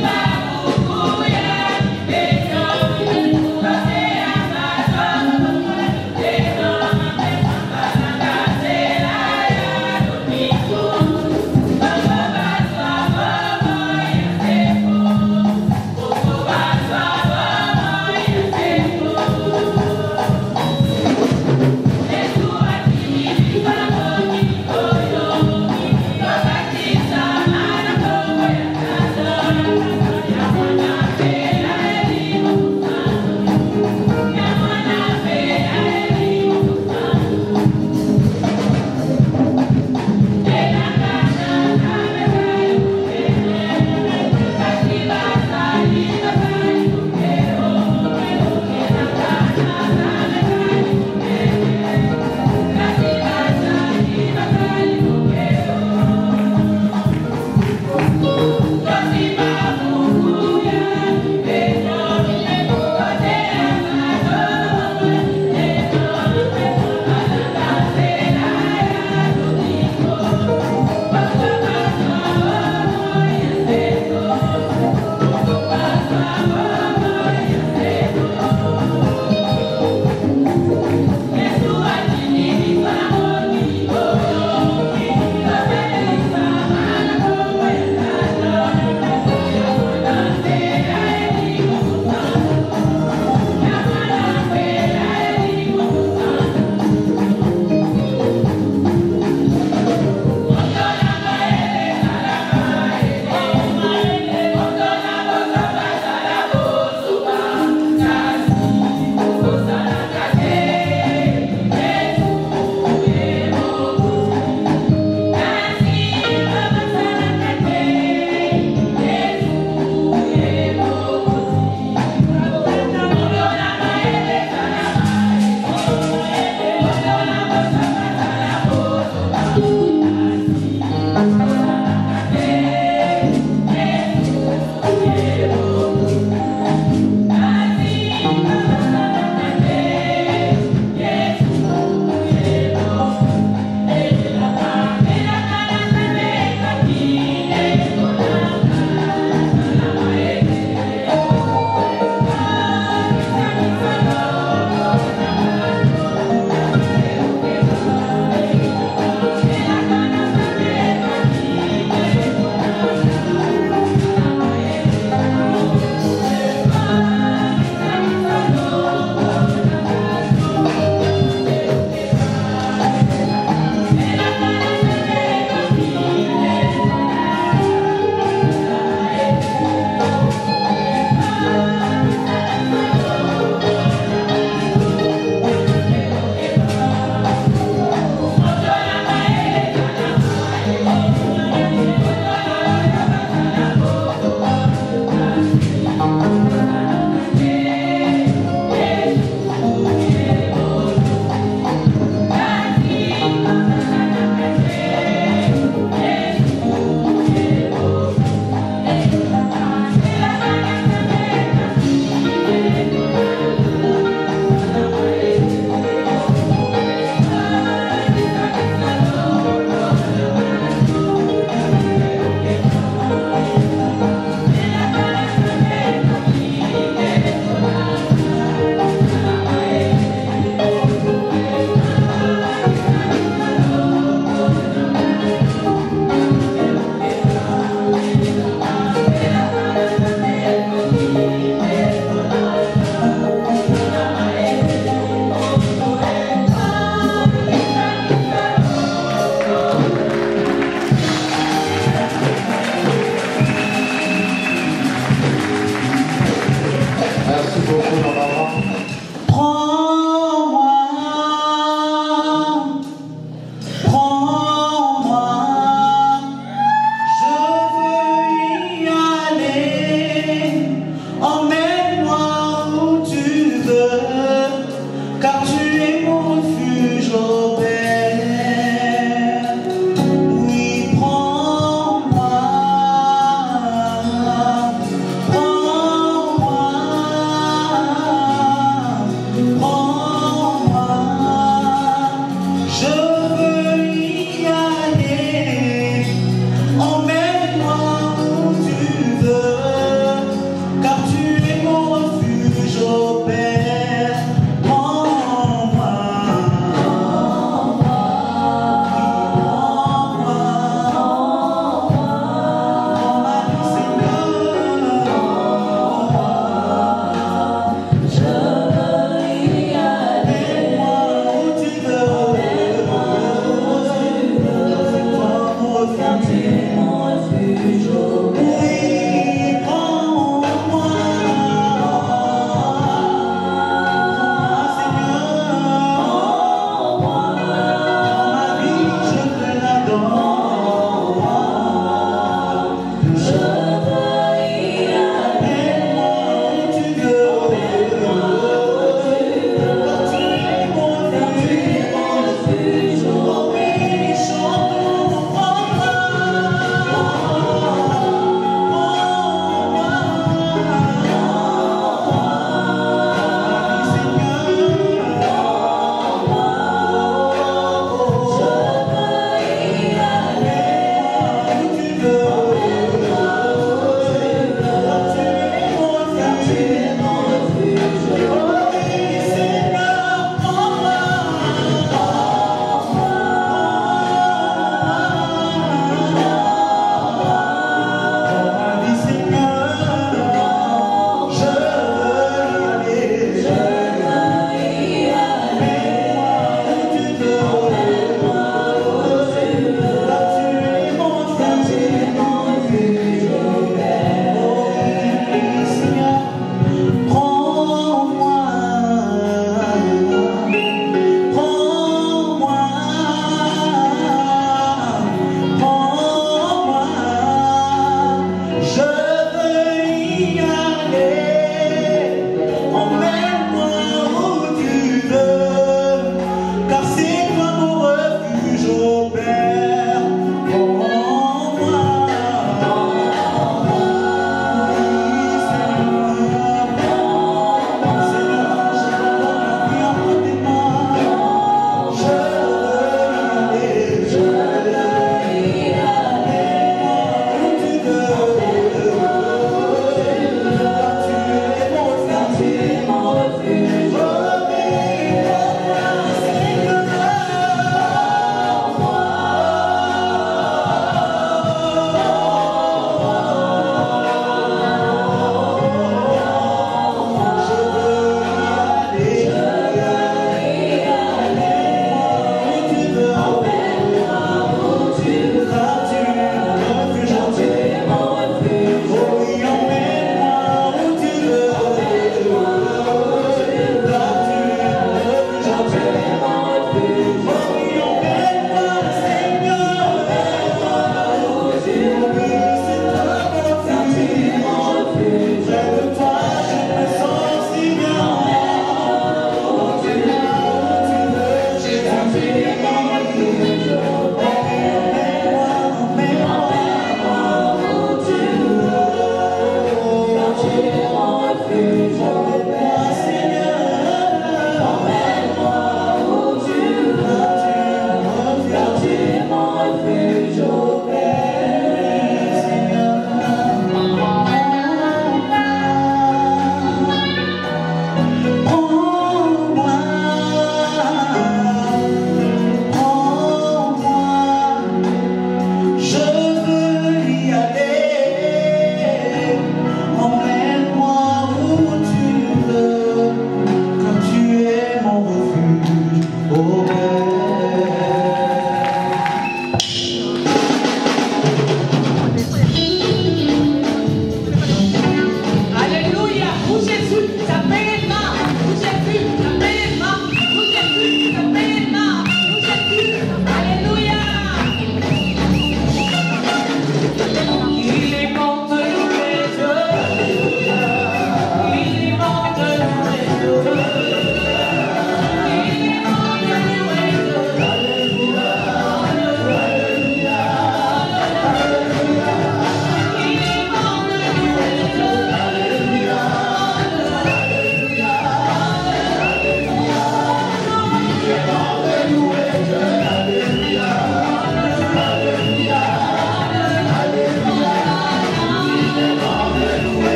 Bye.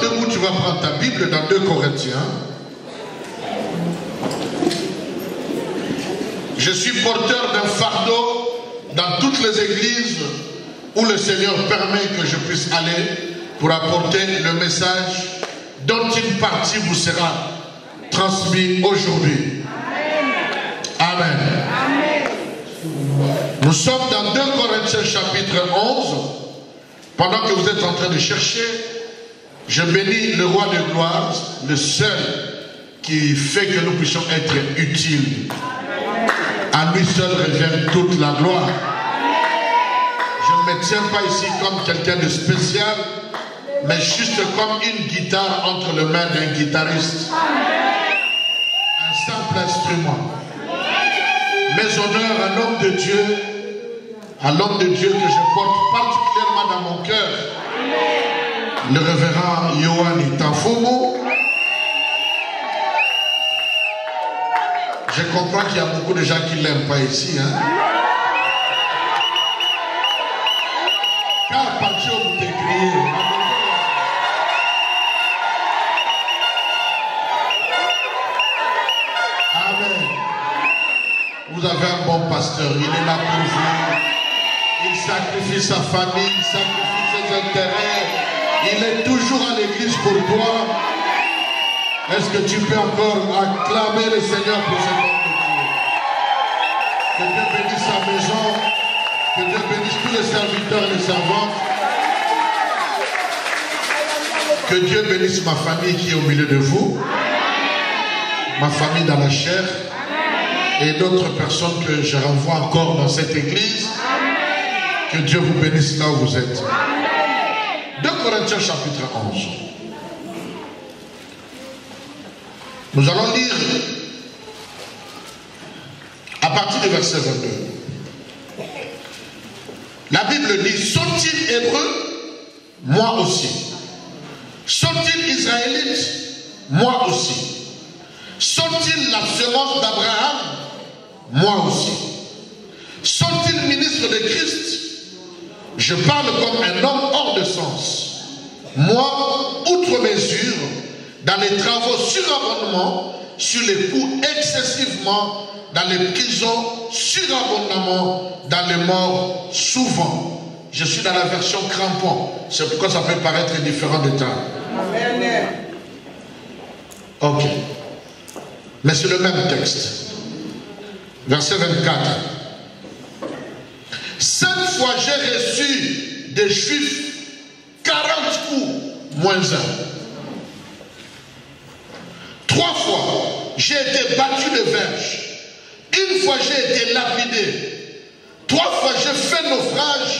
debout, tu vas prendre ta Bible dans 2 Corinthiens. Je suis porteur d'un fardeau dans toutes les églises où le Seigneur permet que je puisse aller pour apporter le message dont une partie vous sera transmise aujourd'hui. Amen. Amen. Nous sommes dans 2 Corinthiens chapitre 11. Pendant que vous êtes en train de chercher, je bénis le roi de gloire, le seul qui fait que nous puissions être utiles. À lui seul revient toute la gloire. Je ne me tiens pas ici comme quelqu'un de spécial, mais juste comme une guitare entre les mains d'un guitariste. Un simple instrument. Mes honneurs à l'homme de Dieu, que je porte particulièrement dans mon cœur, le révérend Yohani Tafomo. Je comprends qu'il y a beaucoup de gens qui ne l'aiment pas ici. Hein? Car par Dieu vous t'écriez. Amen. Vous avez un bon pasteur, il est là pour vous. Il sacrifie sa famille, il sacrifie ses intérêts. Il est toujours à l'église pour toi. Est-ce que tu peux encore acclamer le Seigneur pour cet homme de Dieu? Que Dieu bénisse sa maison, que Dieu bénisse tous les serviteurs et les servantes. Que Dieu bénisse ma famille qui est au milieu de vous, ma famille dans la chair, et d'autres personnes que je renvoie encore dans cette église. Que Dieu vous bénisse là où vous êtes. 2 Corinthiens chapitre 11. Nous allons lire à partir du verset 22. La Bible dit, sont-ils hébreux? Moi aussi. Sont-ils israélites? Moi aussi. Sont-ils la semence d'Abraham? Moi aussi. Sont-ils ministres de Christ? Je parle comme un homme hors de sens. Moi, outre mesure, dans les travaux surabondamment, sur les coups excessivement, dans les prisons surabondamment, dans les morts souvent. Je suis dans la version crampon. C'est pourquoi ça peut paraître différent de temps. Ok. Mais c'est le même texte. Verset 24. 5 fois j'ai reçu des Juifs 40 coups, moins 1. 3 fois j'ai été battu de verge. 1 fois j'ai été lapidé. 3 fois j'ai fait naufrage.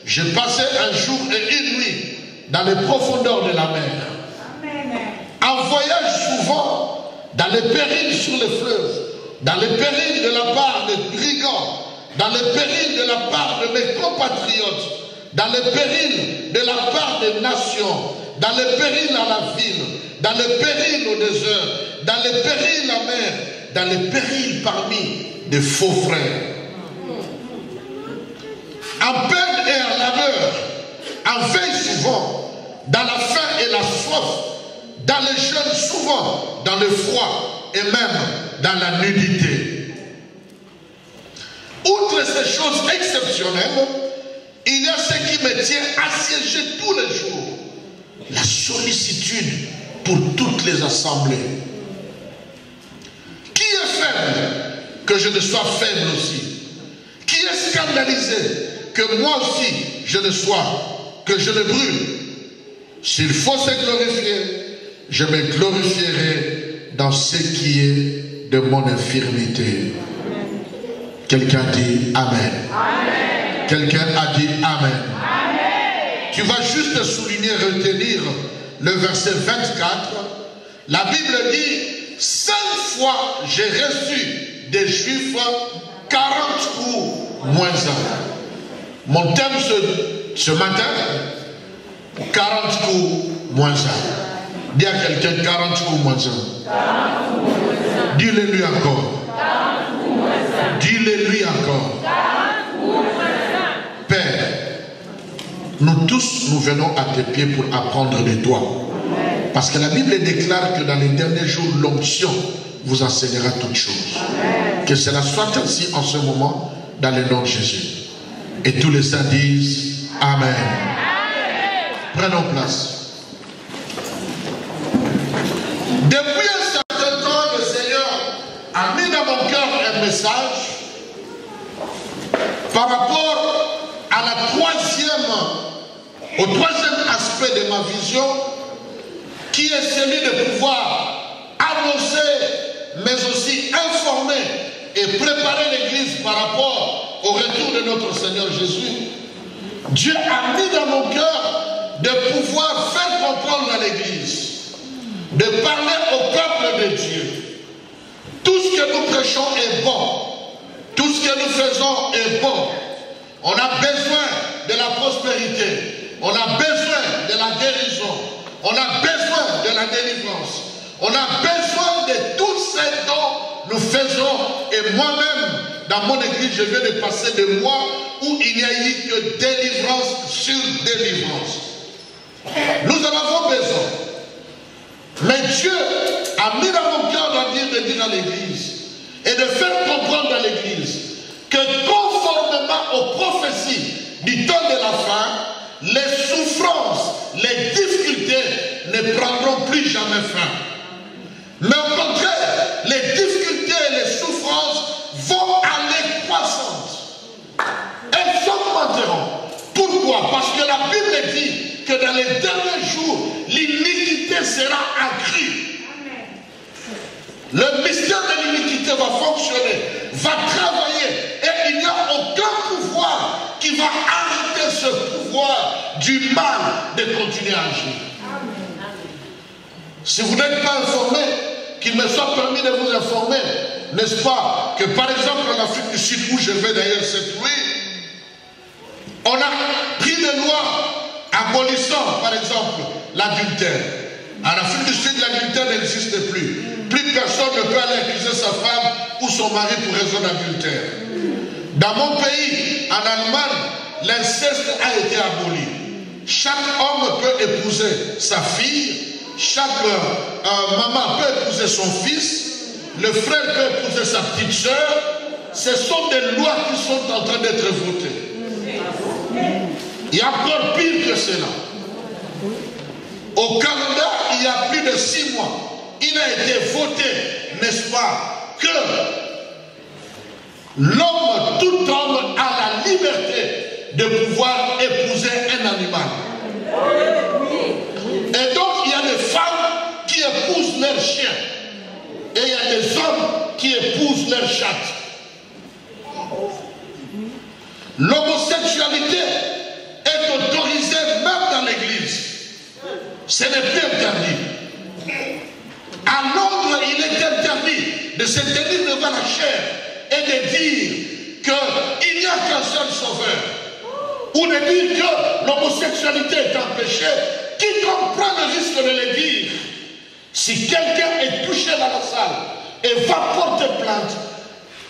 J'ai passé un jour et une nuit dans les profondeurs de la mer. En voyage souvent dans les périls sur les fleuves, dans les périls de la part des brigands, dans les périls de la part de mes compatriotes, dans les périls de la part des nations, dans les périls à la ville, dans les périls au désert, dans les périls à mer, dans les périls parmi des faux frères. En peine et en labeur, en veille souvent, dans la faim et la soif, dans les jeûnes souvent, dans le froid et même dans la nudité. Outre ces choses exceptionnelles, il y a ce qui me tient assiégé tous les jours. La sollicitude pour toutes les assemblées. Qui est faible? Que je ne sois faible aussi. Qui est scandalisé? Que moi aussi je le sois, que je le brûle. S'il faut se glorifier, je me glorifierai dans ce qui est de mon infirmité. Quelqu'un dit Amen. Amen. Quelqu'un a dit Amen. Amen. Tu vas juste souligner, retenir le verset 24. La Bible dit, 5 fois j'ai reçu des Juifs 40 coups moins 1. Mon thème ce matin, 40 coups moins 1. Dis à quelqu'un 40 coups moins 1. Dis-le lui encore. Dis-le lui encore. Père, nous tous nous venons à tes pieds pour apprendre de toi. Parce que la Bible déclare que dans les derniers jours, l'onction vous enseignera toutes choses. Amen. Que cela soit ainsi en ce moment, dans le nom de Jésus. Et tous les saints disent Amen. Amen. Prenons place. Depuis un certain temps, le Seigneur a mis dans mon cœur un message par rapport à au troisième aspect de ma vision, qui est celui de pouvoir annoncer, mais aussi informer et préparer l'Église par rapport au retour de notre Seigneur Jésus. Dieu a mis dans mon cœur de pouvoir faire comprendre à l'Église, de parler au peuple de Dieu. Tout ce que nous prêchons est bon. Tout ce que nous faisons est bon. On a besoin de la prospérité. On a besoin de la guérison. On a besoin de la délivrance. On a besoin de tout ce dont nous faisons. Et moi-même, dans mon église, je viens de passer des mois où il n'y a eu que délivrance sur délivrance. Nous en avons besoin. Mais Dieu a mis dans mon cœur de dire à l'église et de faire comprendre à l'église que conformément aux prophéties du temps de la fin, les souffrances, les difficultés ne prendront plus jamais fin. Mais au contraire, les difficultés et les souffrances vont aller croissantes. Elles augmenteront. Pourquoi? Parce que la Bible dit que dans les derniers jours, l'iniquité sera accrue. Le mystère de l'iniquité va fonctionner, va travailler, et il n'y a aucun pouvoir qui va arrêter ce pouvoir du mal de continuer à agir. Si vous n'êtes pas informé, qu'il me soit permis de vous informer, n'est-ce pas, que par exemple en Afrique du Sud, où je vais d'ailleurs cette nuit, on a pris des lois abolissant, par exemple, l'adultère. En Afrique du Sud, l'adultère n'existe plus. Plus personne ne peut aller accuser sa femme ou son mari pour raison d'adultère. Dans mon pays, en Allemagne, l'inceste a été aboli. Chaque homme peut épouser sa fille, chaque maman peut épouser son fils, le frère peut épouser sa petite soeur. Ce sont des lois qui sont en train d'être votées. Il y a encore pire que cela. Au Canada, il y a plus de 6 mois, il a été voté, n'est-ce pas, que l'homme, tout homme a la liberté de pouvoir épouser un animal. Et donc, il y a des femmes qui épousent leurs chiens. Et il y a des hommes qui épousent leurs chattes. L'homosexualité est autorisée même dans l'église. Ce n'est plus interdit. À Londres, il est interdit de se tenir devant la chair et de dire qu'il n'y a qu'un seul sauveur. Ou de dire que l'homosexualité est un péché. Quiconque prend le risque de le dire, si quelqu'un est touché dans la salle et va porter plainte,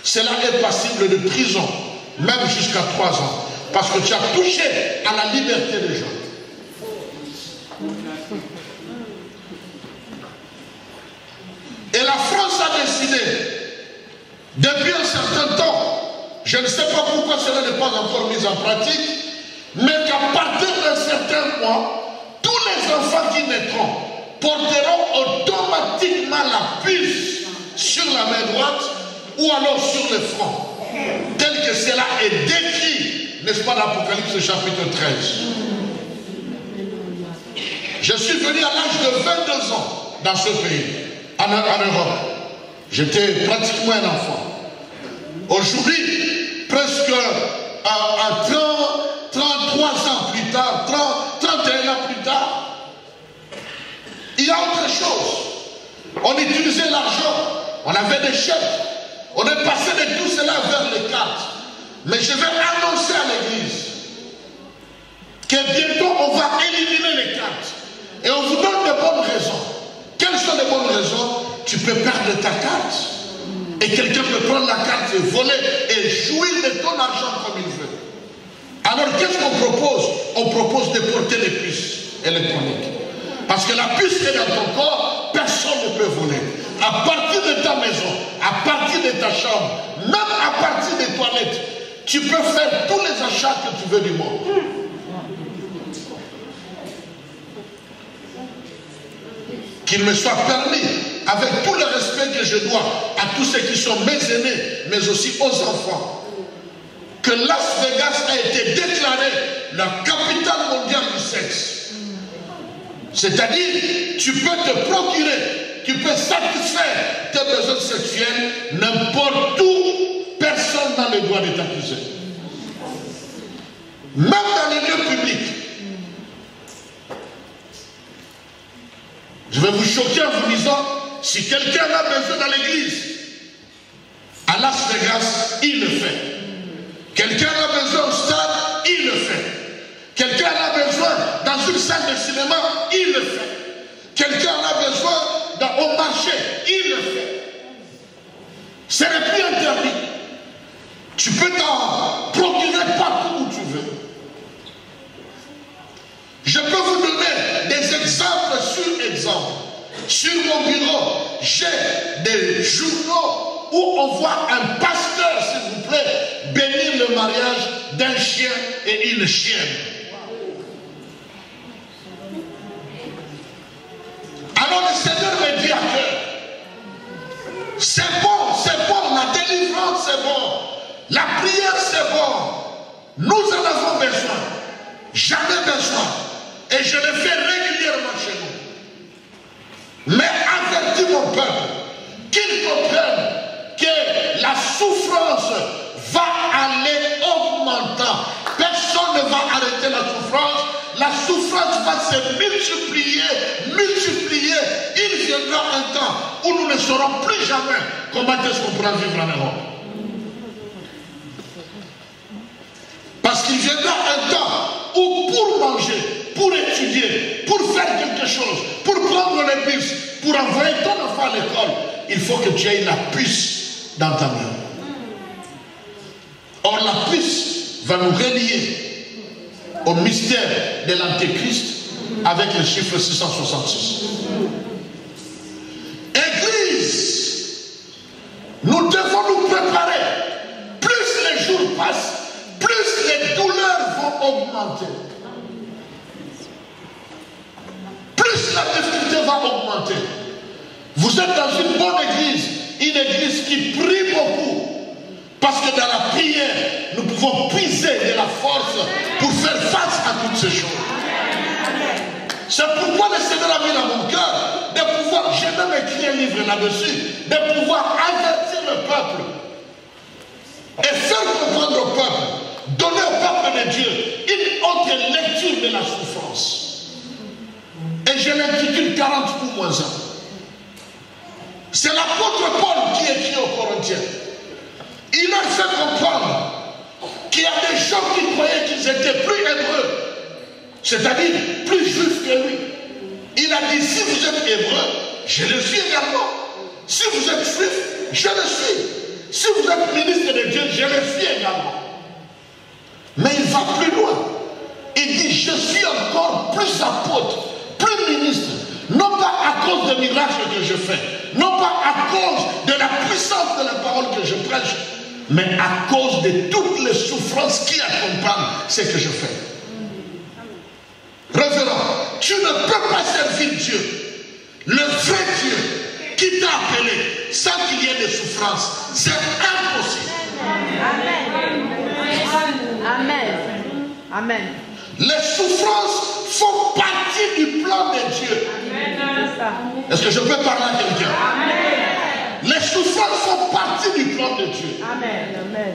cela est passible de prison, même jusqu'à 3 ans. Parce que tu as touché à la liberté des gens. Et la France a décidé, depuis un certain temps, je ne sais pas pourquoi cela n'est pas encore mis en pratique, mais qu'à partir d'un certain mois, tous les enfants qui naîtront porteront automatiquement la puce sur la main droite ou alors sur le front, tel que cela est décrit, n'est-ce pas, dans l'Apocalypse chapitre 13. Je suis venu à l'âge de 22 ans dans ce pays, en Europe. J'étais pratiquement un enfant. Aujourd'hui, presque à 33 ans plus tard, 31 ans plus tard, il y a autre chose. On utilisait l'argent, on avait des chèques, on est passé de tout cela vers les cartes. Mais je vais annoncer à l'église que bientôt on va éliminer les cartes. Et on vous donne de bonnes raisons. Quelles sont les bonnes raisons? Tu peux perdre ta carte. Et quelqu'un peut prendre la carte et voler et jouir de ton argent comme il veut. Alors qu'est-ce qu'on propose? On propose de porter les puces électroniques. Parce que la puce est dans ton corps, personne ne peut voler. À partir de ta maison, à partir de ta chambre, même à partir des toilettes, tu peux faire tous les achats que tu veux du monde. Qu'il me soit permis, avec tout le respect que je dois à tous ceux qui sont mes aînés, mais aussi aux enfants, que Las Vegas a été déclarée la capitale mondiale du sexe. C'est-à-dire, tu peux te procurer, tu peux satisfaire tes besoins sexuels n'importe où, personne n'a le droit de t'accuser. Même dans les lieux publics. Je vais vous choquer en vous disant, si quelqu'un a besoin dans l'église, à Las Vegas, il le fait. Quelqu'un a besoin au stade, il le fait. Quelqu'un a besoin dans une salle de cinéma, il le fait. Quelqu'un a besoin au marché, il le fait. Ce n'est plus interdit. Tu peux t'en procurer partout où tu veux. Je peux vous donner des exemples sur exemples. Sur mon bureau, j'ai des journaux où on voit un pasteur, s'il vous plaît, bénir le mariage d'un chien et une chienne. Alors le Seigneur me dit à cœur, c'est bon, la délivrance c'est bon, la prière c'est bon, nous en avons besoin, jamais besoin, et je le fais régulièrement chez nous. Mais avertis mon peuple, qu'ils comprennent que la souffrance va aller augmentant. Personne ne va arrêter la souffrance. La souffrance va se multiplier. Il viendra un temps où nous ne saurons plus jamais comment est-ce qu'on pourra vivre en Europe. Parce qu'il viendra un temps où pour manger, pour étudier, pour faire quelque chose, pour prendre les bus, pour envoyer ton enfant à l'école, il faut que tu aies la puce dans ta main. Or la puce va nous relier au mystère de l'Antéchrist avec le chiffre 666. Église, nous devons nous préparer. Plus les jours passent, plus les douleurs vont augmenter. Plus la difficulté va augmenter. Vous êtes dans une bonne église, une église qui prie beaucoup. Parce que dans la prière, nous pouvons puiser de la force pour faire face à toutes ces choses. C'est pourquoi le Seigneur a mis dans mon cœur de pouvoir, j'ai même écrit un livre là-dessus, de pouvoir avertir le peuple et faire comprendre au peuple, donner au peuple de Dieu une autre lecture de la souffrance. Et je l'intitule 40 ou moins 1. C'est l'apôtre Paul qui écrit aux Corinthiens. Il a fait comprendre qu'il y a des gens qui croyaient qu'ils étaient plus hébreux, c'est-à-dire plus juifs que lui. Il a dit, si vous êtes hébreu, je le suis également. Si vous êtes juif, je le suis. Si vous êtes ministre de Dieu, je le suis également. Mais il va plus loin. Il dit, je suis encore plus apôtre, plus ministre. Non pas à cause des miracles que je fais, non pas à cause de la puissance de la parole que je prêche, mais à cause de toutes les souffrances qui accompagnent ce que je fais. Révérend, tu ne peux pas servir Dieu, le vrai Dieu, qui t'a appelé, sans qu'il y ait des souffrances. C'est impossible. Amen. Amen. Amen. Les souffrances font partie du plan de Dieu. Est-ce que je peux parler à quelqu'un? Les souffrances font partie du plan de Dieu. Amen. Amen.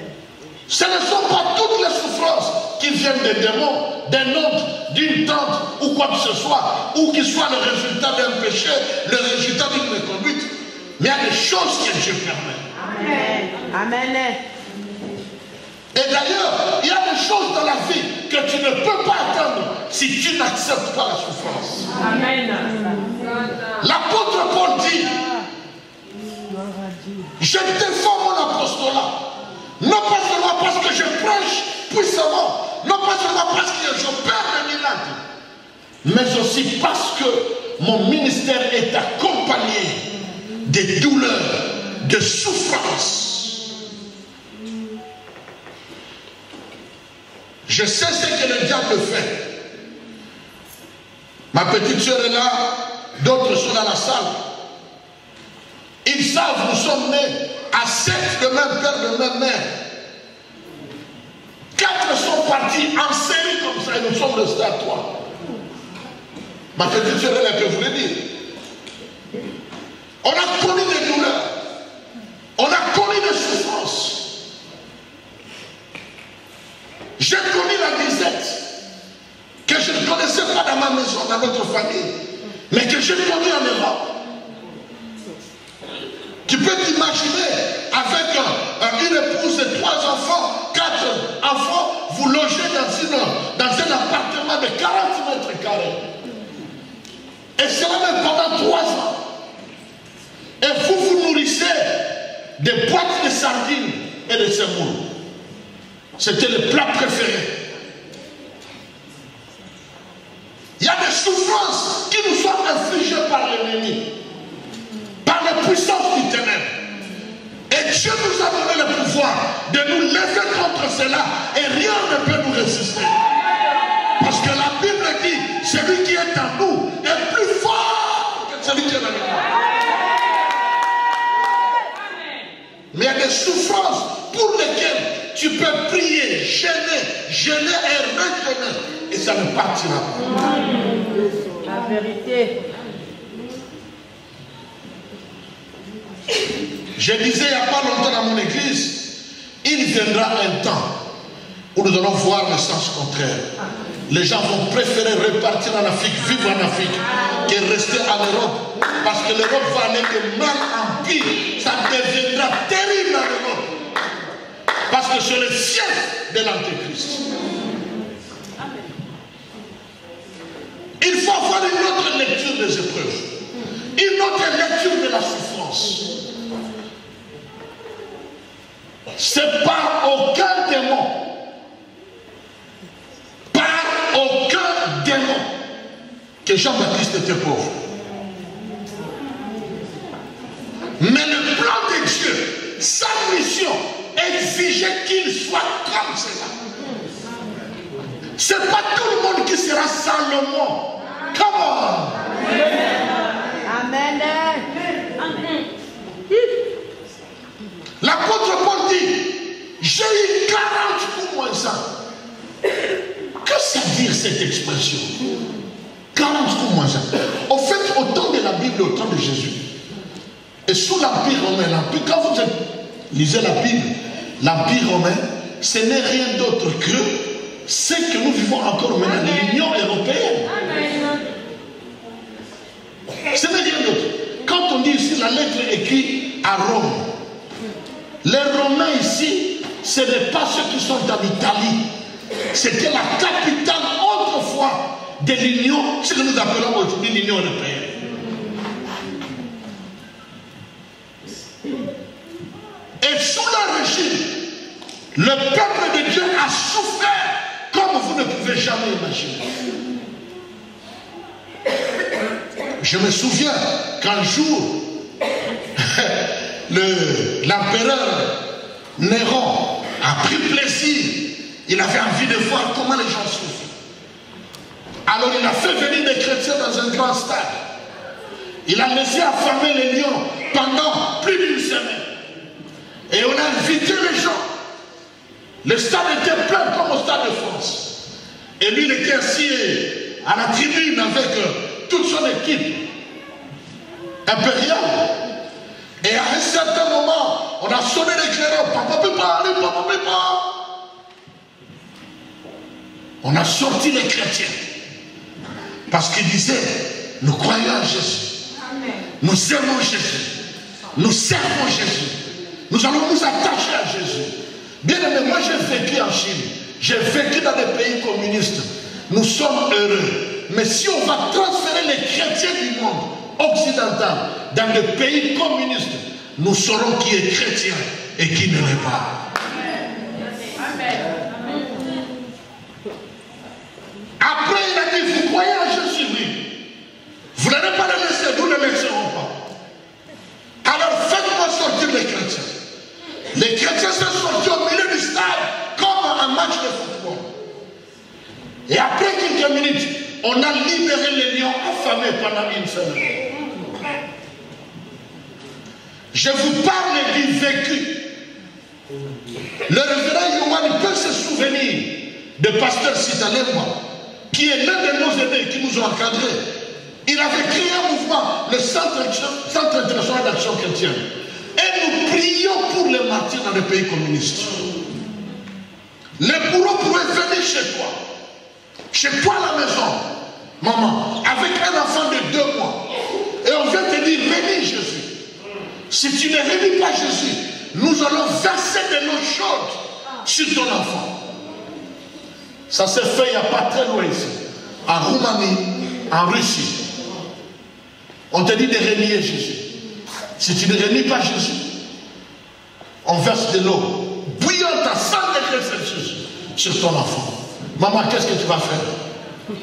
Ce ne sont pas toutes les souffrances qui viennent des démons, d'un oncle, d'une tante ou quoi que ce soit, ou qui soient le résultat d'un péché, le résultat d'une méconduite. Mais il y a des choses que Dieu permet. Amen. Amen. Et d'ailleurs, il y a des choses dans la vie que tu ne peux pas attendre si tu n'acceptes pas la souffrance. Amen. L'apôtre Paul dit, je défends mon apostolat, non pas seulement parce que je prêche puissamment, non pas seulement parce que je perds les miracles, mais aussi parce que mon ministère est accompagné de douleurs, de souffrances. Je sais ce que le diable fait. Ma petite soeur est là, d'autres sont dans la salle. Ils savent, nous sommes nés à 7 de même père, de même mère. 4 sont partis en série comme ça et nous sommes restés à 3. Ma petite soeur est là, que je voulais dire. On a connu des douleurs. On a connu des souffrances. J'ai connu la disette que je ne connaissais pas dans ma maison, dans notre famille, mais que j'ai connue en Europe. Tu peux t'imaginer avec une épouse et 3 enfants, 4 enfants, vous logez dans un appartement de 40 mètres carrés. Et cela même pendant 3 ans. Et vous vous nourrissez des boîtes de sardines et de semoule. C'était le plat préféré. Il y a des souffrances qui nous sont infligées par l'ennemi, par les puissances du ténèbre. Et Dieu nous a donné le pouvoir de nous lever contre cela et rien ne peut nous résister. Parce que la Bible dit, celui qui est en nous est plus fort que celui qui est en nous. Mais il y a des souffrances pour lesquelles tu peux prier, jeûner et rejeûner. Et ça ne partira pas. La vérité. Je disais il n'y a pas longtemps dans mon église, il viendra un temps où nous allons voir le sens contraire. Les gens vont préférer repartir en Afrique, vivre en Afrique, que rester en Europe. Parce que l'Europe va aller de mal en pire. Ça deviendra terrible en Europe. Parce que c'est le siècle de l'Antéchrist. Il faut avoir une autre lecture des épreuves. Une autre lecture de la souffrance. C'est par aucun démon. Par aucun démon que Jean-Baptiste était pauvre. Mais le plan de Dieu, sa mission, exigeait qu'il soit comme cela. Ce n'est pas tout le monde qui sera Salomon. Come on. Amen. Amen. L'apôtre Paul dit, j'ai eu 40 coups moins ça. Que ça veut dire cette expression? 40 coups moins ça. Au fait, au temps de la Bible, au temps de Jésus, et sous l'Empire romain, quand vous lisez la Bible, l'Empire romain, ce n'est rien d'autre que ce que nous vivons encore maintenant, l'Union européenne. Ce n'est rien d'autre. Quand on dit ici la lettre écrite à Rome, les Romains ici, ce n'est pas ceux qui sont en Italie. C'était la capitale autrefois de l'Union, ce que nous appelons aujourd'hui l'Union européenne. Et sous leur régime, le peuple de Dieu a souffert comme vous ne pouvez jamais imaginer. Je me souviens qu'un jour, l'empereur Néron a pris plaisir. Il avait envie de voir comment les gens souffrent. Alors il a fait venir des chrétiens dans un grand stade. Il a laissé affamer les lions pendant plus d'une semaine. Et on a invité les gens. Le stade était plein comme au Stade de France. Et lui, il était assis à la tribune avec toute son équipe impériale. Et à un certain moment, on a sonné les clairons. Papa peut parler, papa peut pas. On a sorti les chrétiens. Parce qu'ils disaient, nous croyons en Jésus. Nous aimons Jésus. Nous servons Jésus. Nous allons nous attacher à Jésus. Bien aimé, moi j'ai vécu en Chine. J'ai vécu dans des pays communistes. Nous sommes heureux. Mais si on va transférer les chrétiens du monde occidental dans des pays communistes, nous saurons qui est chrétien et qui ne l'est pas. Après, il a dit, vous croyez en Jésus? Les chrétiens se sont sortis au milieu du stade comme un match de football. Et après quelques minutes, on a libéré les lions affamés pendant une semaine. Je vous parle du vécu. Le révérend Yohan peut se souvenir de pasteur Sitalemwa, qui est l'un de nos aînés qui nous ont encadrés. Il avait créé un mouvement, le Centre international d'action chrétienne. Et nous prions pour les martyrs dans les pays communistes. Les bourreaux pourraient venir chez toi à la maison, maman, avec un enfant de 2 mois. Et on vient te dire, réunis Jésus. Si tu ne réunis pas Jésus, nous allons verser de l'eau chaude sur ton enfant. Ça s'est fait il n'y a pas très loin ici. En Roumanie, en Russie. On te dit de renier Jésus. Si tu ne renies pas Jésus, on verse de l'eau bouillante à 100 degrés Celsius sur ton enfant. Maman, qu'est-ce que tu vas faire?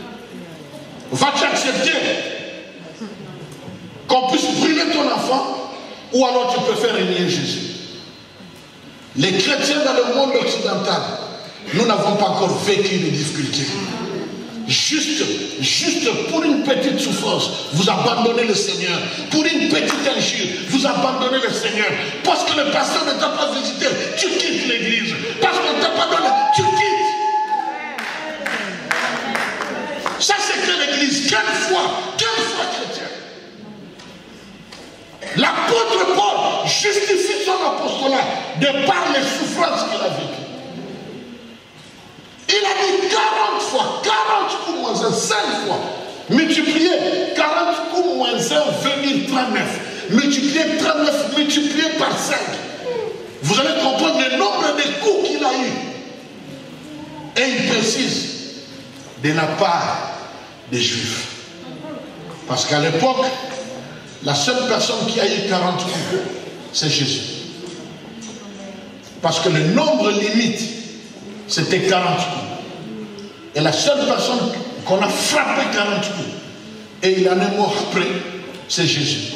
Vas-tu accepter qu'on puisse brûler ton enfant, ou alors tu préfères renier Jésus? Les chrétiens dans le monde occidental, nous n'avons pas encore vécu de difficultés. Juste pour une petite souffrance, vous abandonnez le Seigneur. Pour une petite injure, vous abandonnez le Seigneur. Parce que le pasteur ne t'a pas visité, tu quittes l'église. Parce qu'on ne t'a pas donné, tu quittes. Ça c'est que l'église. Quelle foi chrétienne. L'apôtre Paul justifie son apostolat de par les souffrances qu'il a vécues. Il a dit 40 fois, 40 coups moins 1, 5 fois. Multiplié, 40 coups moins 1, venir 39. Multiplié 39, multiplié par 5. Vous allez comprendre le nombre de coups qu'il a eu. Et il précise, de la part des Juifs. Parce qu'à l'époque, la seule personne qui a eu 40 coups, c'est Jésus. Parce que le nombre limite, c'était 40 coups. Et la seule personne qu'on a frappé 40 coups, et il en est mort après, c'est Jésus.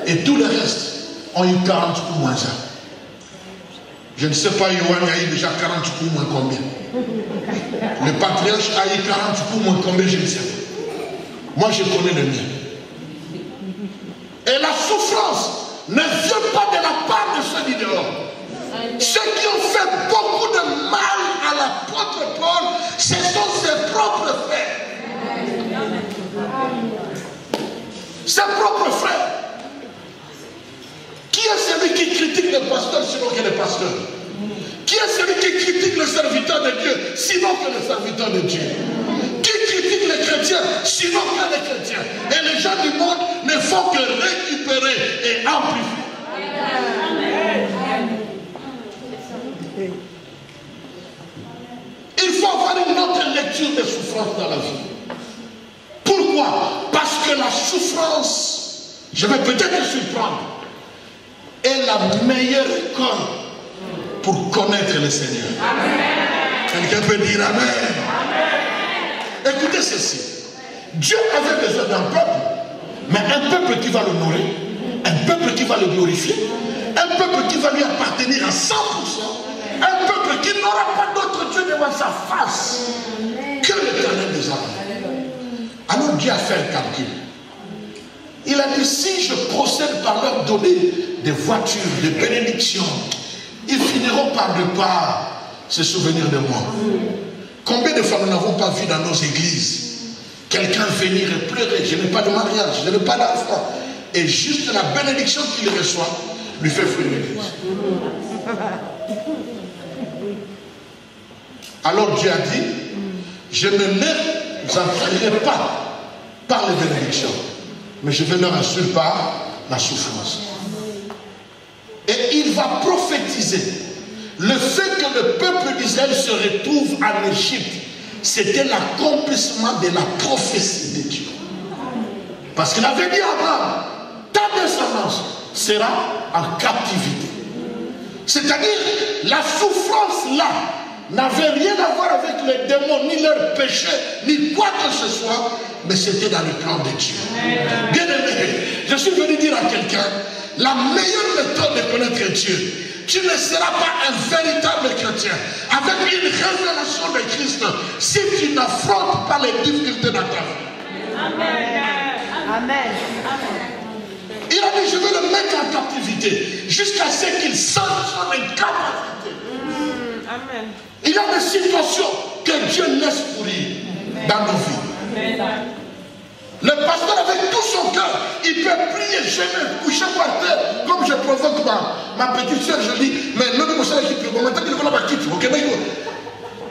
Et tous les restes ont eu 40 coups moins 1. Je ne sais pas, Yohan a eu déjà 40 coups moins combien. Le patriarche a eu 40 coups moins combien, je ne sais pas. Moi, je connais le mien. Et la souffrance ne vient pas de la part de ceux du dehors. Ceux qui ont fait beaucoup de mal à l'apôtre Paul, ce sont ses propres frères. Ses propres frères. Qui est celui qui critique le pasteur sinon que le pasteur? Qui est celui qui critique le serviteur de Dieu sinon que le serviteur de Dieu? Qui critique les chrétiens sinon que les chrétiens? Et les gens du monde ne font que récupérer et amplifier. Il faut avoir une autre lecture des souffrances dans la vie. Pourquoi? Parce que la souffrance, je vais peut-être te surprendre, est la meilleure école pour connaître le Seigneur. Quelqu'un peut dire Amen. Amen. Écoutez ceci. Dieu avait besoin d'un peuple, mais un peuple qui va le nourrir, un peuple qui va le glorifier, un peuple qui va lui appartenir à 100%, un peuple qui n'aura pas d'autre Dieu devant sa face que l'Éternel des armées. Alors Dieu a fait un calcul. Il a dit, si je procède par leur donner des voitures, des bénédictions, ils finiront par ne pas se souvenir de moi. Combien de fois nous n'avons pas vu dans nos églises quelqu'un venir et pleurer, je n'ai pas de mariage, je n'ai pas d'enfant, et juste la bénédiction qu'il reçoit lui fait fuir l'église. Alors Dieu a dit, je ne les entraînerai pas par les bénédictions, mais je vais leur assurer par la souffrance. Et il va prophétiser. Le fait que le peuple d'Israël se retrouve en Égypte, c'était l'accomplissement de la prophétie de Dieu. Parce qu'il avait dit à Abraham, ta descendance sera en captivité. C'est-à-dire, la souffrance là n'avait rien à voir avec les démons, ni leurs péchés, ni quoi que ce soit, mais c'était dans le plan de Dieu. Bien aimé, je suis venu dire à quelqu'un, la meilleure méthode de connaître Dieu, tu ne seras pas un véritable chrétien avec une révélation de Christ si tu n'affrontes pas les difficultés dans ta vie. Amen. Amen. Il a dit, je vais le mettre en captivité jusqu'à ce qu'il sente son incapacité. Amen. Il y a des situations que Dieu laisse pourrir dans nos vies. Amen. Le pasteur, avec tout son cœur, il peut prier, gêner, coucher par terre. Comme je provoque ma petite soeur, je dis, mais l'homme qui prie,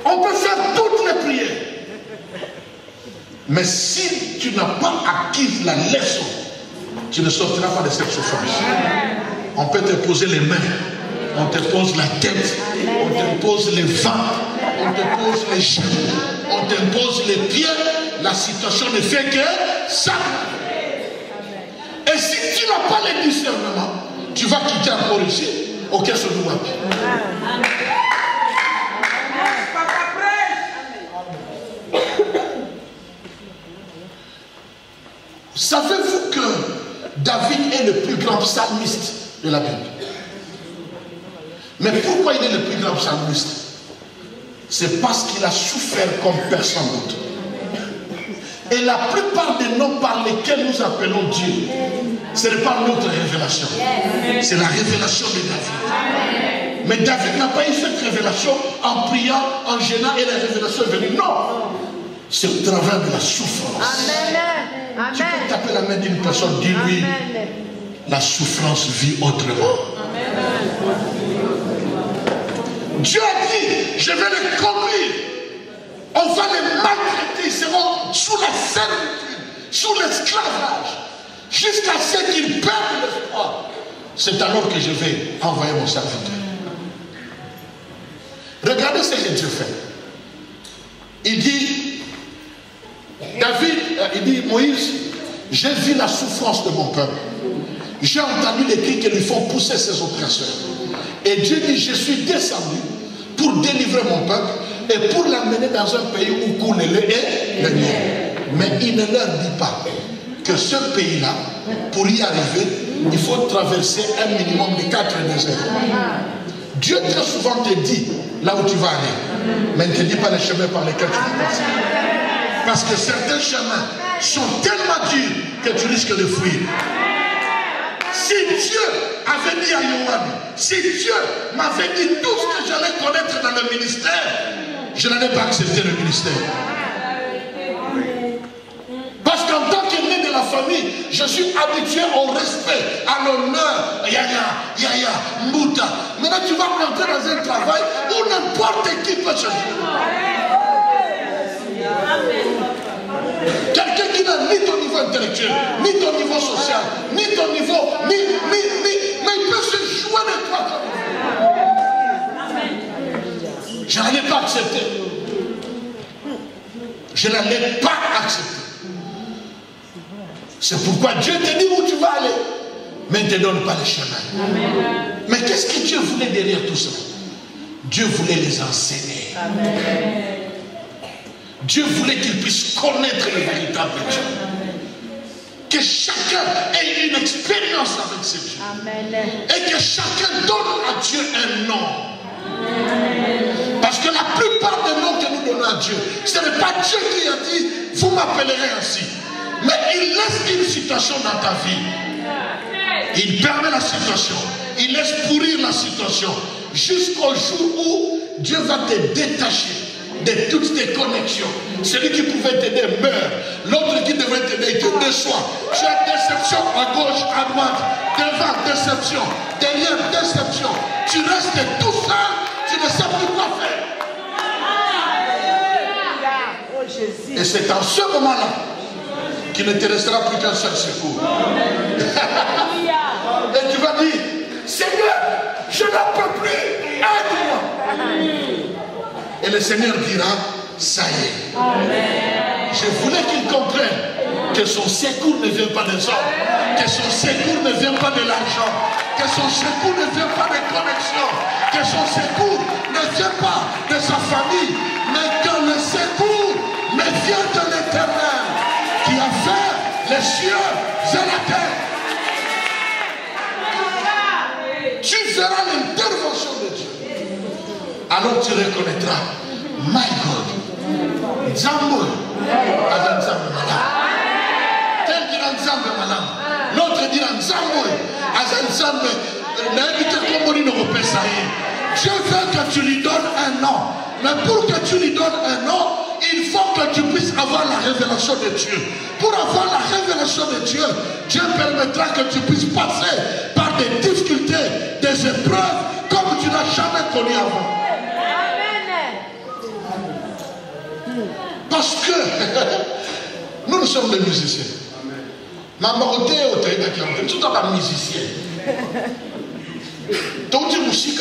on peut faire toutes les prières. Mais si tu n'as pas acquis la leçon, tu ne sortiras pas de cette souffrance. On peut te poser les mains, on te pose la tête, on te pose les ventres, on te pose les genoux, on te pose les pieds. La situation ne fait que ça. Et si tu n'as pas le discernement, tu vas quitter encore ici. Ok, ce nous va. Savez-vous que David est le plus grand psalmiste de la Bible? Mais pourquoi il est le plus grand psalmiste? C'est parce qu'il a souffert comme personne d'autre. Et la plupart des noms par lesquels nous appelons Dieu, ce n'est pas notre révélation. C'est la révélation de David. Mais David n'a pas eu cette révélation en priant, en gênant et la révélation est venue. Non. C'est au travers de la souffrance. Amen. Tu peux taper la main d'une personne, dis-lui, la souffrance vit autrement. Dieu a dit, je vais les conduire. On va les maltraiter, ils seront sous la servitude, sous l'esclavage, jusqu'à ce qu'ils perdent l'espoir. C'est alors que je vais envoyer mon serviteur. Regardez ce que Dieu fait. Il dit, il dit, Moïse, j'ai vu la souffrance de mon peuple. J'ai entendu les cris qui lui font pousser ses oppresseurs. Et Dieu dit, je suis descendu pour délivrer mon peuple et pour l'amener dans un pays où coule le lait et le miel. Mais il ne leur dit pas que ce pays-là, pour y arriver, il faut traverser un minimum de 4 déserts. Dieu très souvent te dit là où tu vas aller, mais il ne te dit pas les chemins par lesquels tu vas passer. Parce que certains chemins sont tellement durs que tu risques de fuir. Si Dieu avait dit à Yohan, si Dieu m'avait dit tout ce que j'allais connaître dans le ministère, je n'allais pas accepter le ministère. Parce qu'en tant qu'aîné de la famille, je suis habitué au respect, à l'honneur. Yaya, Mouta. Maintenant tu vas rentrer dans un travail où n'importe qui peut se jouer. Quelqu'un qui n'a ni ton niveau intellectuel, ni ton niveau social, ni ton niveau, mais il peut se jouer de toi comme il. Je n'allais pas accepter. Je n'allais pas accepter. C'est pourquoi Dieu te dit où tu vas aller, mais il ne te donne pas les chemins. Amen. Mais qu'est-ce que Dieu voulait derrière tout ça? Dieu voulait les enseigner. Amen. Dieu voulait qu'ils puissent connaître le véritable Dieu. Que chacun ait une expérience avec ce Dieu. Amen. Et que chacun donne à Dieu un nom. Amen. Parce que la plupart des noms que nous donnons à Dieu, ce n'est pas Dieu qui a dit, vous m'appellerez ainsi. Mais il laisse une situation dans ta vie. Il permet la situation. Il laisse pourrir la situation. Jusqu'au jour où Dieu va te détacher de toutes tes connexions. Celui qui pouvait t'aider meurt. L'autre qui devrait t'aider, il te déçoit. Tu as déception à gauche, à droite. Devant, déception. Derrière, déception. Tu restes tout seul. Tu ne sais plus quoi faire. Et c'est en ce moment-là qu'il ne te restera plus qu'un seul secours. Et tu vas dire, Seigneur, je n'en peux plus, aide-moi. Et le Seigneur dira, ça y est. Amen. Je voulais qu'il comprenne que son secours ne vient pas des hommes, que son secours ne vient pas de l'argent, que son secours ne vient pas des connexions, que son secours ne vient pas de sa famille, mais que le secours ne vient de l'Éternel qui a fait les cieux et la terre. Tu verras l'intervention de Dieu. Alors tu reconnaîtras, my God, Nzambe, avec Nzambe Malam. Tel dit Nzambe Malam. L'autre dit Nzambe, avec Nzambe. Dieu veut que tu lui donnes un nom. Mais pour que tu lui donnes un nom, il faut que tu puisses avoir la révélation de Dieu. Pour avoir la révélation de Dieu, Dieu permettra que tu puisses passer par des difficultés, des épreuves, comme tu n'as jamais connu avant. Parce que nous sommes des musiciens. Ma maroté au Taïda qui est tout un musicien. Donc tu musique.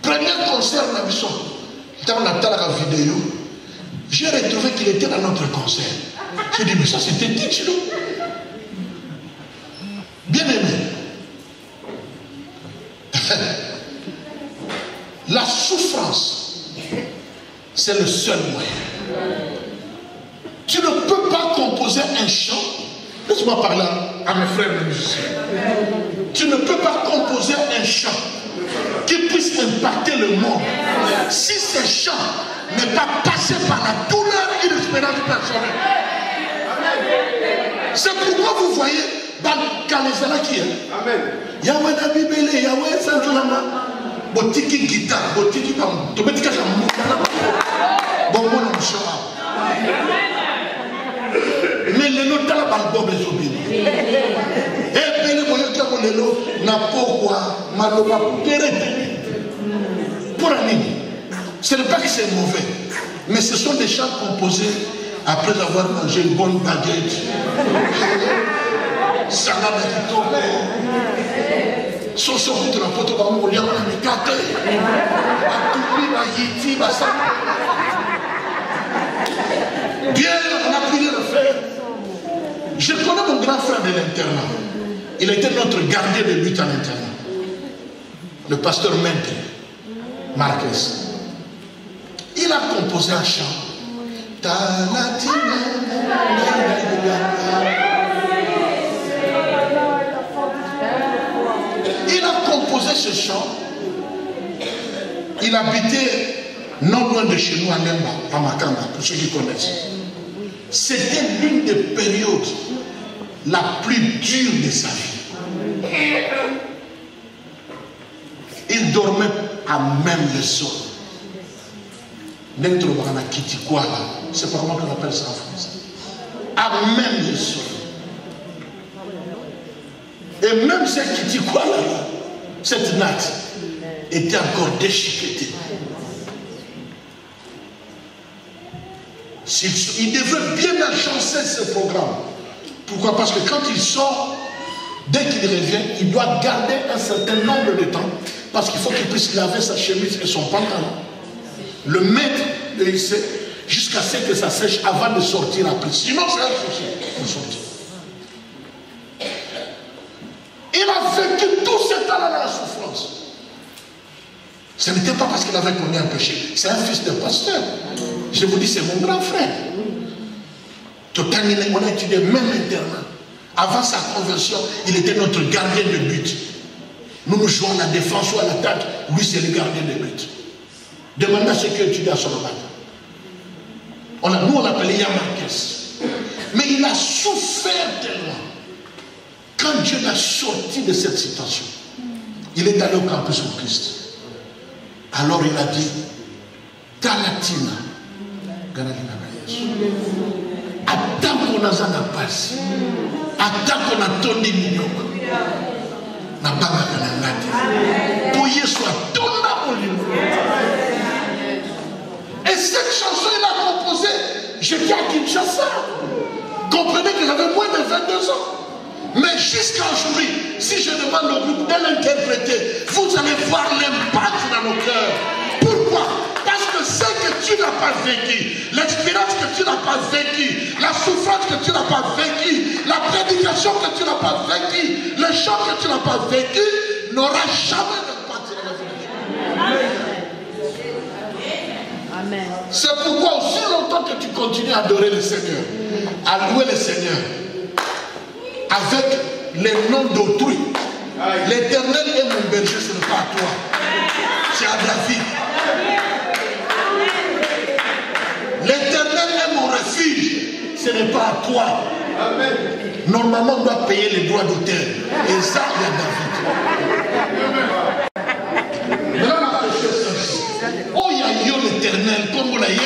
Premier concert dans la mission. Dans la vidéo, j'ai retrouvé qu'il était dans notre concert. J'ai dit, mais ça c'était Titilo. Bien aimé. La souffrance, c'est le seul moyen. Tu ne peux pas composer un chant. Laisse-moi parler à mes frères les musiciens. Tu ne peux pas composer un chant qui puisse impacter le monde si ce chant n'est pas passé par la douleur et l'expérience personnelle. C'est pourquoi vous voyez quand les gens qui est Yahweh Nabibele, Yahweh Sanjolama, Botiki guitare, Botiki pam, Tobetika Jamou, bon mon chant. Mais les notes là bas bon besoin. Et belle moyen que mon élo n'a pourquoi maloba pour un nid. Ce n'est pas que c'est mauvais, mais ce sont des chants composés après avoir mangé une bonne baguette. Salade de kitoko. Soso de la photo dans mon lien, on a mis quatre. Atoumi, la yiti, la sa. Bien, on a pu le faire. Je connais mon grand frère de l'internat. Il était notre gardien de but à l'internat. Le pasteur Mente Marquez. Il a composé un chant. Il a composé ce chant. Il habitait non loin de chez nous à Nemba, à Makanga, pour ceux qui connaissent. C'était l'une des périodes la plus dure de sa vie. Il dormait à même le sol. C'est pas comment on appelle ça en français. À même le sol. Et même cette Kitikoua, cette natte, était encore déchiquetée. Il devrait bien agencer ce programme. Pourquoi? Parce que quand il sort, dès qu'il revient, il doit garder un certain nombre de temps. Parce qu'il faut qu'il puisse laver sa chemise et son pantalon. Le mettre, le hisser, jusqu'à ce que ça sèche avant de sortir après. Sinon, c'est un souci pour sortir. Il a vécu tout ce temps-là dans la souffrance. Ce n'était pas parce qu'il avait connu un péché. C'est un fils de pasteur. Je vous dis, c'est mon grand frère. Total, on a étudié même internat. Avant sa conversion, il était notre gardien de but. Nous nous jouons à la défense ou à l'attaque. Lui, c'est le gardien de but. Demandez à ceux qui étudient à Solomon. Nous, on l'appelait Yamarkes. Mais il a souffert tellement. Quand Dieu l'a sorti de cette situation, il est allé au campus au Christ. Alors il a dit, Talatina, Ganalina Bayesu. Attends qu'on a un passe. Attends qu'on a tourné mignon. Na banga kanangati. Pour Yesu a tourné au livre. Et cette chanson, il a composé. J'étais à Kinshasa. Comprenez que j'avais moins de 22 ans. Mais jusqu'à aujourd'hui, si je demande au groupe de l'interpréter, vous allez voir l'impact dans nos cœurs. Pourquoi? Parce que ce que tu n'as pas vécu, l'expérience que tu n'as pas vécue, la souffrance que tu n'as pas vécue, la prédication que tu n'as pas vécue, le chant que tu n'as pas vécu, n'aura jamais d'impact dans la vie de Dieu. Amen. C'est pourquoi aussi longtemps que tu continues à adorer le Seigneur, à louer le Seigneur, avec les noms d'autrui, L'Éternel est mon berger, ce n'est pas à toi. C'est à David. L'Éternel est mon refuge, ce n'est pas à toi. Normalement, on doit payer les droits d'auteur. Et ça, il y a David. Maintenant, on va le faire ça. Oh, il y a yo l'Éternel, comme vous l'avez.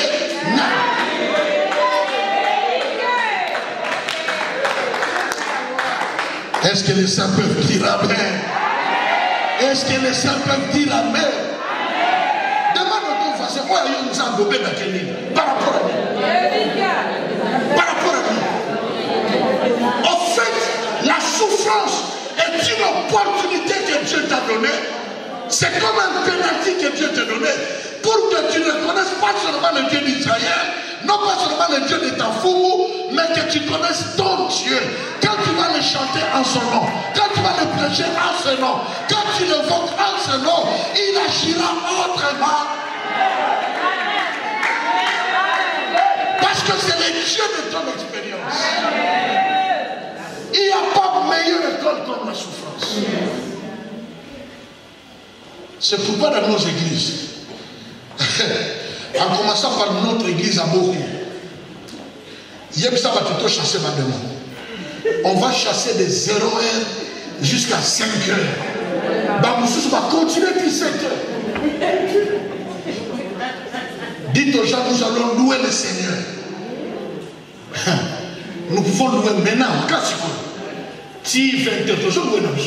Est-ce que les saints peuvent dire Amen? Est-ce que les saints peuvent dire Amen? Demande de toute façon, oh, il y a une zambobé dans quelle ligne? Par rapport à lui. Par rapport à lui. En fait, la souffrance est une opportunité que Dieu t'a donnée. C'est comme un pénalty que Dieu t'a donné pour que tu ne connaisses pas seulement le Dieu d'Israël, non pas seulement le Dieu de ta fourou, mais que tu connaisses ton Dieu. Quand tu vas le chanter en son nom, quand tu vas le prêcher en son nom, quand tu le voques en son nom, il agira autrement. Parce que c'est le Dieu de ton expérience. Il n'y a pas meilleure école comme la souffrance. C'est pourquoi dans nos églises, en commençant par notre église à Bori, on va chasser de 0h jusqu'à 5h. On va continuer puis 7h. Dites aux gens, nous allons louer le Seigneur. Nous pouvons louer maintenant. Si 20h, nous allons louer là-bas.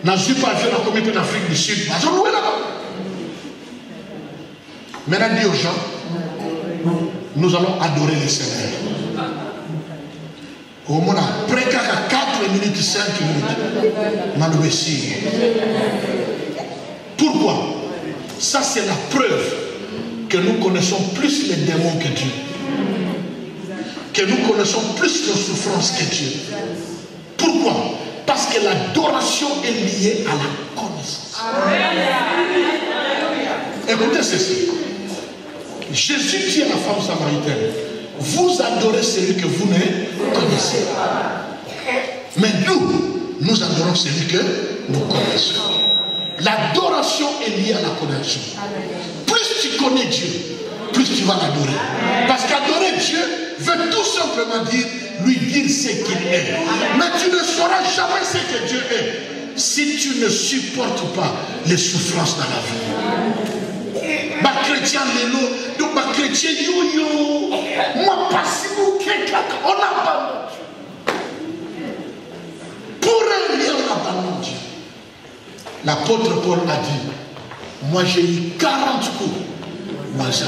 Nous n'avons pas fait la communauté d'Afrique du Sud. Nous allons louer là-bas. Maintenant, dis aux gens, nous allons adorer le Seigneur. Au moins, après 4 minutes, 5 minutes, pourquoi? Ça, c'est la preuve que nous connaissons plus les démons que Dieu. Que nous connaissons plus nos souffrances que Dieu. Pourquoi? Parce que l'adoration est liée à la connaissance. Écoutez ceci. Jésus dit à la femme samaritaine, vous adorez celui que vous ne connaissez pas. Mais nous adorons celui que nous connaissons. L'adoration est liée à la connaissance. Plus tu connais Dieu, plus tu vas l'adorer. Parce qu'adorer Dieu veut tout simplement dire, lui dire ce qu'il est. Mais tu ne sauras jamais ce que Dieu est si tu ne supportes pas les souffrances dans la vie. Ma chrétien Lélo, donc ma chrétien yo-yo, moi pas si vous quelqu'un, on n'a pas mon Dieu. Pour un lien, on n'a pas mon Dieu. L'apôtre Paul a dit, moi j'ai eu 40 coups, moi ça.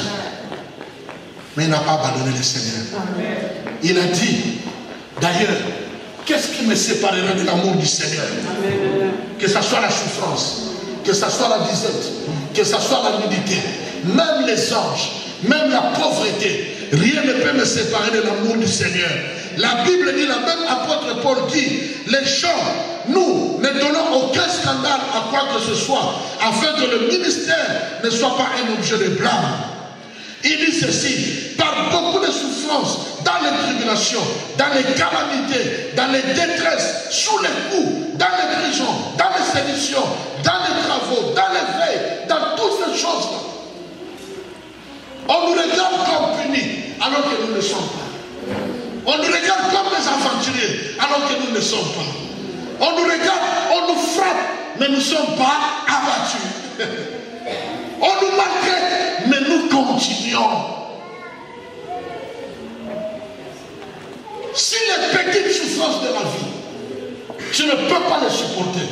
Mais il n'a pas abandonné le Seigneur. Il a dit, d'ailleurs, qu'est-ce qui me séparera de l'amour du Seigneur? Que ce soit la souffrance, que ce soit la disette, que ce soit la nudité, même les anges, même la pauvreté, rien ne peut me séparer de l'amour du Seigneur. La Bible dit, la même apôtre Paul dit, les gens, nous ne donnons aucun scandale à quoi que ce soit, afin que le ministère ne soit pas un objet de blâme. Il dit ceci, par beaucoup de souffrances, dans les tribulations, dans les calamités, dans les détresses, sous les coups, dans les prisons, dans les séditions, dans les travaux, dans les veilles, dans toutes ces choses-là. On nous regarde comme punis, alors que nous ne sommes pas. On nous regarde comme des aventuriers, alors que nous ne sommes pas. On nous regarde, on nous frappe, mais nous ne sommes pas abattus. On nous maltraite, mais nous continuons. Si les petites souffrances de la vie, tu ne peux pas les supporter,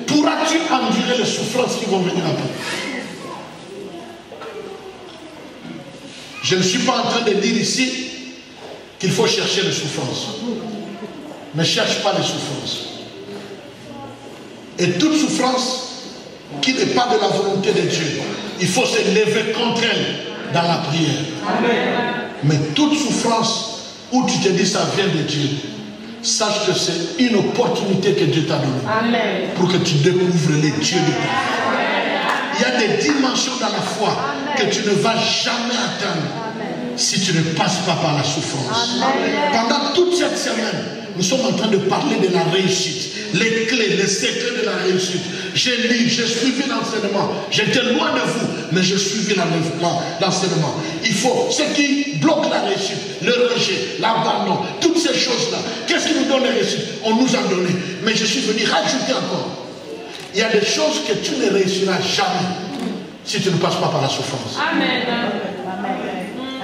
pourras-tu endurer les souffrances qui vont venir après? Je ne suis pas en train de dire ici qu'il faut chercher les souffrances. Ne cherche pas les souffrances. Et toute souffrance qui n'est pas de la volonté de Dieu, il faut se lever contre elle dans la prière. Amen. Mais toute souffrance où tu te dis ça vient de Dieu, sache que c'est une opportunité que Dieu t'a donnée. Amen. Pour que tu découvres les dieux de ta vie. Il y a des dimensions dans la foi. Amen. Que tu ne vas jamais atteindre. Amen. Si tu ne passes pas par la souffrance. Amen. Pendant toute cette semaine, nous sommes en train de parler de la réussite. Les clés, les secrets de la réussite. J'ai lu, j'ai suivi l'enseignement. J'étais loin de vous, mais j'ai suivi l'enseignement. Il faut, ce qui bloque la réussite, le rejet, l'abandon, toutes ces choses-là. Qu'est-ce qui nous donne la réussite? On nous a donné. Mais je suis venu rajouter encore. Il y a des choses que tu ne réussiras jamais si tu ne passes pas par la souffrance. Amen.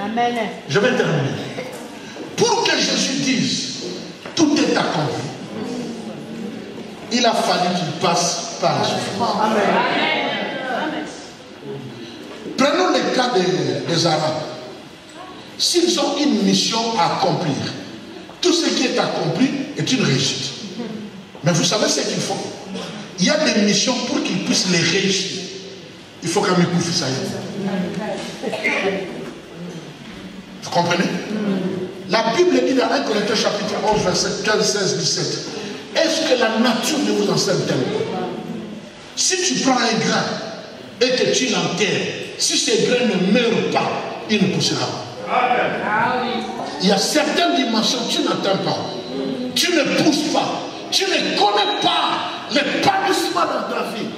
Amen. Je vais terminer. Pour que Jésus dise, tout est accompli, il a fallu qu'il passe par la souffrance. Amen. Prenons le cas des Arabes. S'ils ont une mission à accomplir, tout ce qui est accompli est une réussite. Mais vous savez ce qu'ils font? Il y a des missions pour qu'ils puissent les réussir. Il faut qu'un écoute ça. Vous comprenez? La Bible dit dans 1 Corinthiens chapitre 11, verset 15, 16, 17. Est-ce que la nature ne vous enseigne tellement? Si tu prends un grain et que tu l'enterres, si ce grain ne meurt pas, il ne poussera pas. Il y a certaines dimensions que tu n'atteins pas. Tu ne pousses pas. Tu ne connais pas l'épanouissement dans ta vie.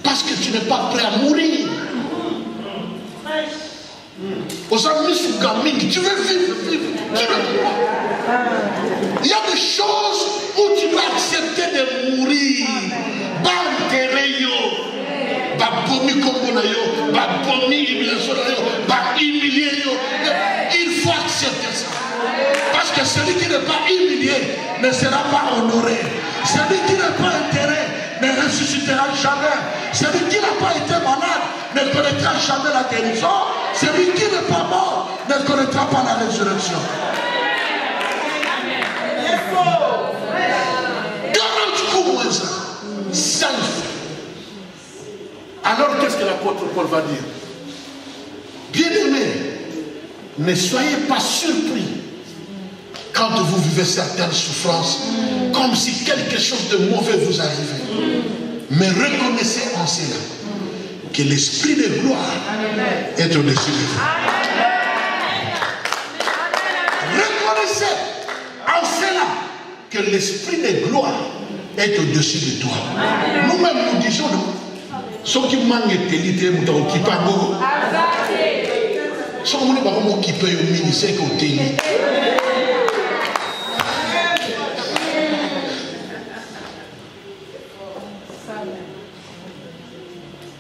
Parce que tu n'es pas prêt à mourir. Aux amis sous gaming, tu veux vivre, tu ne peux pas. Il y a des choses où tu dois accepter de mourir. Il faut accepter ça. Parce que celui qui n'est pas humilié ne sera pas honoré. Celui qui n'est pas enterré ne ressuscitera jamais. Celui qui n'a pas été malade ne connaîtra jamais la guérison. Celui qui n'est pas mort ne connaîtra pas la résurrection. 40 coups moins ça. 5 fois. Alors qu'est-ce que l'apôtre Paul va dire? Bien-aimés, ne soyez pas surpris quand vous vivez certaines souffrances comme si quelque chose de mauvais vous arrivait. Mais reconnaissez en cela que l'esprit de gloire est au-dessus de vous. Reconnaissez en cela que l'esprit de gloire est au-dessus de toi. Nous-mêmes nous disons non. Ce qui manque de l'idée, nous t'en occupons pas. Ce qui manque de m'occuper au ministère côté.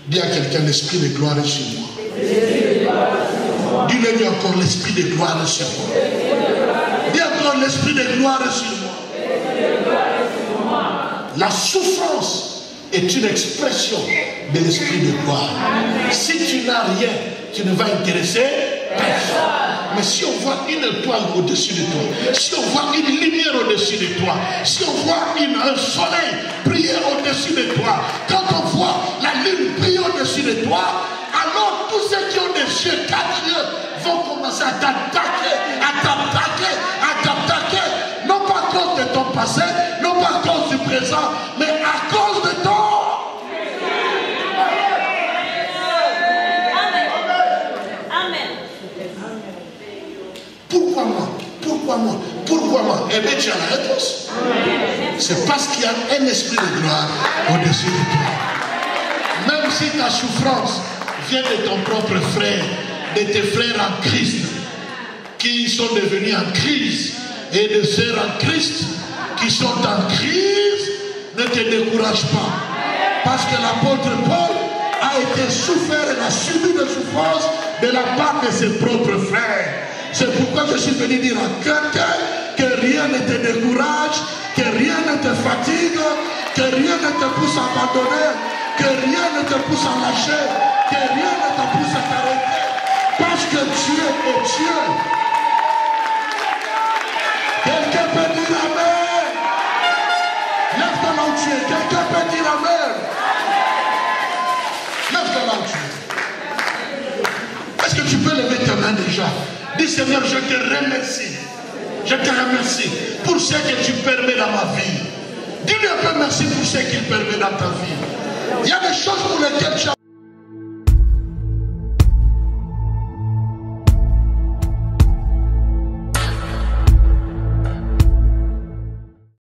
Dis à quelqu'un, l'esprit de gloire est sur moi. Dis-le encore, l'esprit de gloire est sur moi. Dis encore, l'esprit de gloire est sur moi. La souffrance est une expression de l'esprit de gloire. Si tu n'as rien, tu ne vas intéresser personne. Mais si on voit une étoile au-dessus de toi, si on voit une lumière au-dessus de toi, si on voit un soleil briller au-dessus de toi, quand on voit la lune briller au-dessus de toi, alors tous ceux qui ont des yeux, 4 yeux, vont commencer à t'attaquer, à t'attaquer, à t'attaquer. Non pas à cause de ton passé, non pas à cause du présent, mais à cause de ton... Pourquoi moi? Pourquoi moi? Pourquoi moi? Eh bien, tu as la réponse. C'est parce qu'il y a un esprit de gloire au-dessus de toi. Même si ta souffrance vient de ton propre frère, de tes frères en Christ, qui sont devenus en crise, et de sœurs en Christ, qui sont en crise, ne te décourage pas. Parce que l'apôtre Paul a été souffert et a subi des souffrances de la part de ses propres frères. C'est pourquoi je suis venu dire à quelqu'un que rien ne te décourage, que rien ne te fatigue, que rien ne te pousse à abandonner, que rien ne te pousse à lâcher, que rien ne te pousse à t'arrêter. Parce que Dieu est Dieu. Quelqu'un peut dire Amen. Lève-toi là où tu es. Quelqu'un peut dire Amen. Lève-toi là où tu es. Est-ce que tu peux lever tes mains déjà? Dis Seigneur, je te remercie. Je te remercie pour ce que tu permets dans ma vie. Dis-lui un peu merci pour ce qu'il permet dans ta vie. Il y a des choses pour lesquelles tu as